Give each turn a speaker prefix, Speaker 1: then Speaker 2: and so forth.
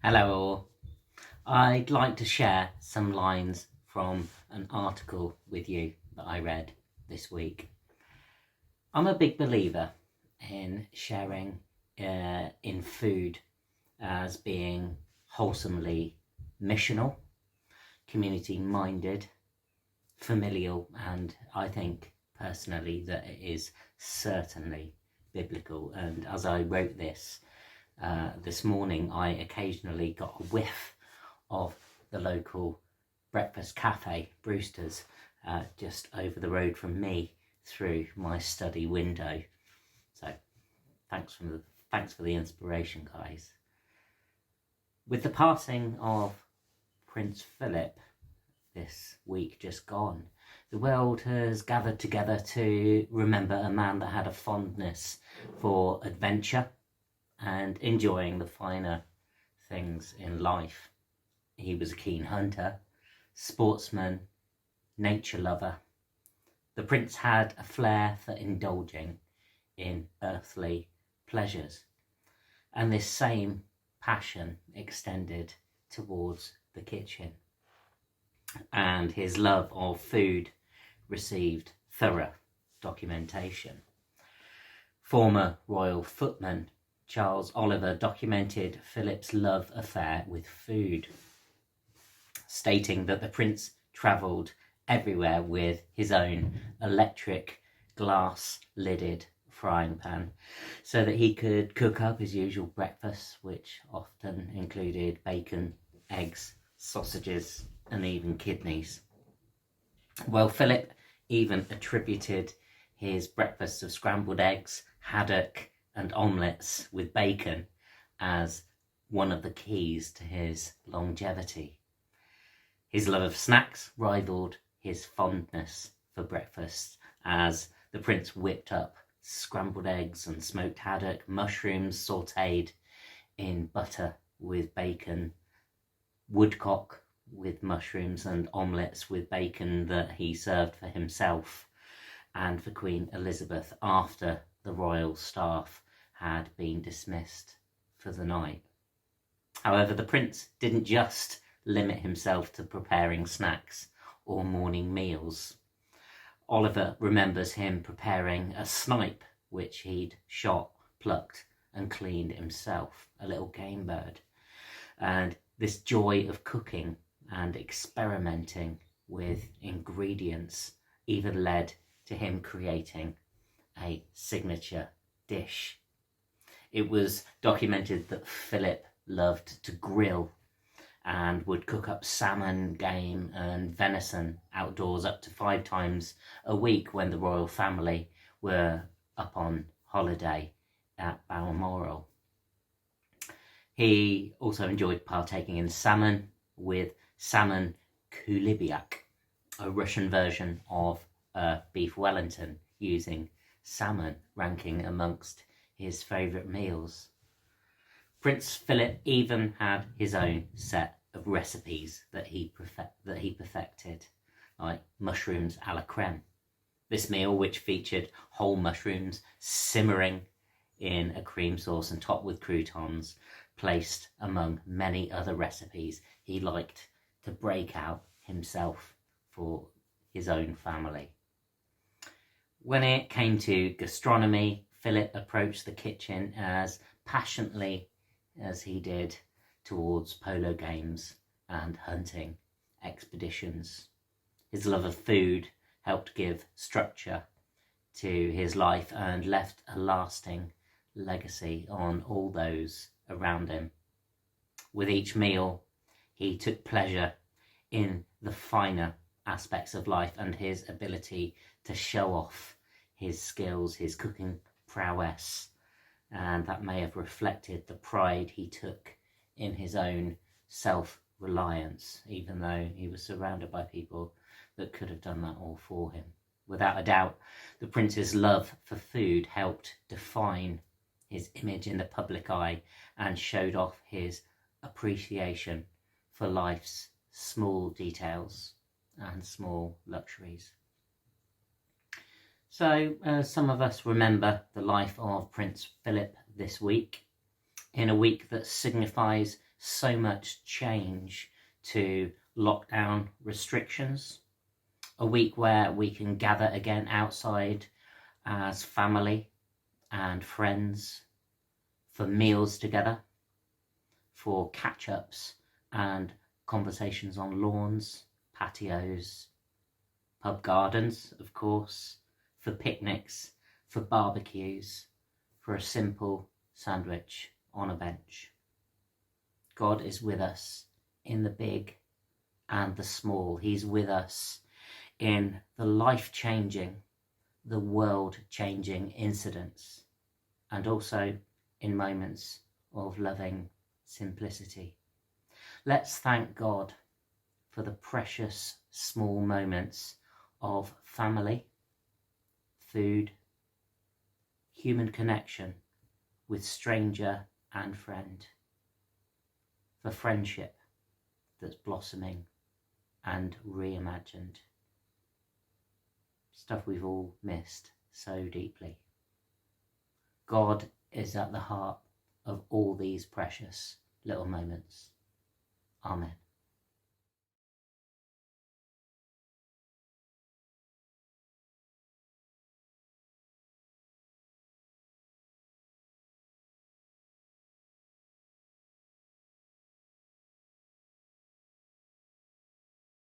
Speaker 1: Hello all. I'd like to share some lines from an article with you that I read this week. I'm a big believer in sharing in food as being wholesomely missional, community-minded, familial, and I think personally that it is certainly biblical. And as I wrote this morning, I occasionally got a whiff of the local breakfast cafe, Brewster's, just over the road from me through my study window. So thanks for the inspiration, guys. With the passing of Prince Philip this week just gone, the world has gathered together to remember a man that had a fondness for adventure and enjoying the finer things in life. He was a keen hunter, sportsman, nature lover. The prince had a flair for indulging in earthly pleasures, and this same passion extended towards the kitchen, and his love of food received thorough documentation. Former royal footman Charles Oliver documented Philip's love affair with food, stating that the prince travelled everywhere with his own electric glass-lidded frying pan so that he could cook up his usual breakfast, which often included bacon, eggs, sausages, and even kidneys. Well, Philip even attributed his breakfast of scrambled eggs, haddock, and omelettes with bacon as one of the keys to his longevity. His love of snacks rivaled his fondness for breakfast, as the prince whipped up scrambled eggs and smoked haddock, mushrooms sautéed in butter with bacon, woodcock with mushrooms, and omelettes with bacon that he served for himself and for Queen Elizabeth after the royal staff had been dismissed for the night. However, the prince didn't just limit himself to preparing snacks or morning meals. Oliver remembers him preparing a snipe which he'd shot, plucked and cleaned himself, a little game bird. And this joy of cooking and experimenting with ingredients even led to him creating a signature dish. It was documented that Philip loved to grill and would cook up salmon, game and venison outdoors up to 5 times a week when the royal family were up on holiday at Balmoral. He also enjoyed partaking in salmon with salmon kulibiak, a Russian version of beef Wellington, using salmon ranking amongst his favourite meals. Prince Philip even had his own set of recipes that he perfected, like mushrooms a la creme. This meal, which featured whole mushrooms simmering in a cream sauce and topped with croutons, placed among many other recipes he liked to break out himself for his own family. When it came to gastronomy, Philip approached the kitchen as passionately as he did towards polo games and hunting expeditions. His love of food helped give structure to his life and left a lasting legacy on all those around him. With each meal, he took pleasure in the finer aspects of life and his ability to show off his skills, his cooking prowess, and that may have reflected the pride he took in his own self-reliance, even though he was surrounded by people that could have done that all for him. Without a doubt, the prince's love for food helped define his image in the public eye and showed off his appreciation for life's small details and small luxuries. So some of us remember the life of Prince Philip this week, in a week that signifies so much change to lockdown restrictions. A week where we can gather again outside as family and friends for meals together, for catch-ups and conversations on lawns, patios, pub gardens, of course, for picnics, for barbecues, for a simple sandwich on a bench. God is with us in the big and the small. He's with us in the life-changing, the world-changing incidents, and also in moments of loving simplicity. Let's thank God for the precious small moments of family, food, human connection with stranger and friend, for friendship that's blossoming and reimagined. Stuff we've all missed so deeply. God is at the heart of all these precious little moments. Amen.